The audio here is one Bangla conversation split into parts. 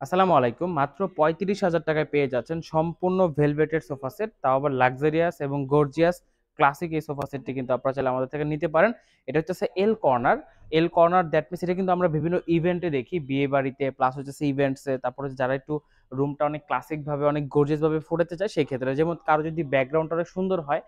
আসসালামু আলাইকুম। মাত্র ৩৫,০০০ টাকায় পেয়ে যাচ্ছেন সম্পূর্ণ ভেলভেটের সোফা সেট, তাও আবার লাক্সারিয়াস এবং গর্জিয়াস ক্লাসিক এই সোফা সেটটি কিন্তু আপনারা চাইলে আমাদের থেকে নিতে পারেন। এটা হচ্ছে L corner. L corner that means এটা কিন্তু আমরা বিভিন্ন ইভেন্টে দেখি, বিয়ে বাড়িতে প্লাস হচ্ছে ইভেন্টসে, তারপরে যারা একটু রুমটা অনেক ক্লাসিক ভাবে অনেক গর্জিয়াস ভাবে ফুটাতে চায় সেই ক্ষেত্রে, যেমন কারো যদি ব্যাকগ্রাউন্ডটা অনেক সুন্দর হয়,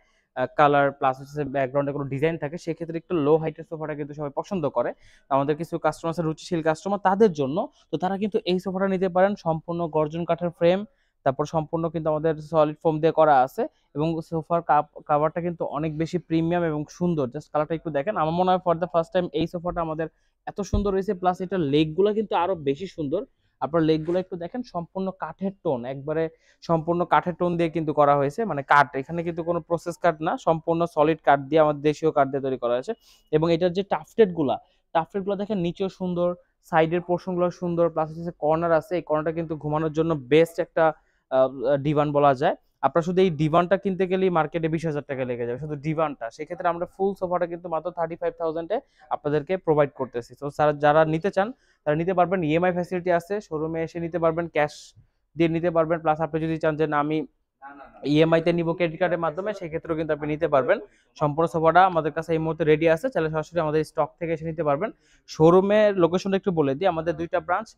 কালার প্লাস হচ্ছে ব্যাকগ্রাউন্ডে কোনো ডিজাইন থাকে, সেক্ষেত্রে একটু লো হাইটের সোফাটা কিন্তু সবাই পছন্দ করে। আমাদের কিছু কাস্টমার আছে রুচিশীল কাস্টমার, তাদের জন্য তো তারা কিন্তু এই সোফাটা নিতে পারেন। সম্পূর্ণ গর্জন কাঠের ফ্রেম, তারপর সম্পূর্ণ কিন্তু আমাদের সলিড ফোম দিয়ে করা আছে, এবং সোফার কাভারটা কিন্তু অনেক বেশি প্রিমিয়াম এবং সুন্দর। জাস্ট কালারটা একটু দেখেন, আমার মনে হয় ফর দ্য ফার্স্ট টাইম এই সোফাটা আমাদের এত সুন্দর হয়েছে, প্লাস এটার লেগগুলো কিন্তু আরো বেশি সুন্দর। আপনার লেগগুলো একটু দেখেন, সম্পূর্ণ কাঠের টোন, একবারে সম্পূর্ণ কাঠের টোন দিয়ে কিন্তু করা হয়েছে, মানে কাঠ, এখানে কিন্তু কোনো প্রসেস কাঠ না, সম্পূর্ণ সলিড কাঠ দিয়ে, আমাদের দেশীয় কাঠ দিয়ে তৈরি করা হয়েছে। এবং এটার যে টাফটেড গুলা, টাফটেড গুলো দেখেন নিচেও সুন্দর, সাইডের পোর্শন গুলো সুন্দর, প্লাস হচ্ছে কর্নার আছে, এই কর্নারটা কিন্তু ঘুমানোর জন্য বেস্ট একটা ডিভান বলা যায়। আপনার শুধু এই ডিভানটা কিনতে গেলেই মার্কেটে 20,000 টাকা লেগে যাবে, শুধু ডিভানটা। সেক্ষেত্রে আমরা ফুল সোফাটা কিন্তু মাত্র 35,000-এ আপনাদেরকে প্রোভাইড করতেছি। তো যারা নিতে চান তারা নিতে পারবেন, ইএমআই ফ্যাসিলিটি আছে, শোরুমে এসে নিতে পারবেন, ক্যাশ দিয়ে নিতে পারবেন, প্লাস আপনি যদি চান যে না আমি ইএমআই তে নিব ক্রেডিট কার্ডের মাধ্যমে, সেক্ষেত্রেও কিন্তু আপনি নিতে পারবেন। সম্পূর্ণ সোফাটা আমাদের কাছে এই মুহূর্তে রেডি আছে, চাইলে সরাসরি আমাদের স্টক থেকে এসে নিতে পারবেন। শোরুমের লোকেশনটা একটু বলে দিই, আমাদের দুইটা ব্রাঞ্চ,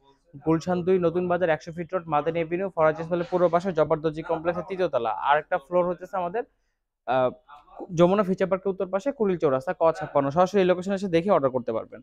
গুলশান 2 নতুন বাজার 100 fit road, Madani Avenue, Faraji হসপিটালের পূর্ব পাশে, জবরদস্তি কমপ্লেক্সের 3য় তলা। আর একটা ফ্লোর হচ্ছে আমাদের আহ, যমুনা ফিচার পার্কের উত্তর পাশে, কুড়িল চৌরাস্তা, ক 56। সরাসরি এই লোকেশনে এসে দেখে অর্ডার করতে পারবেন।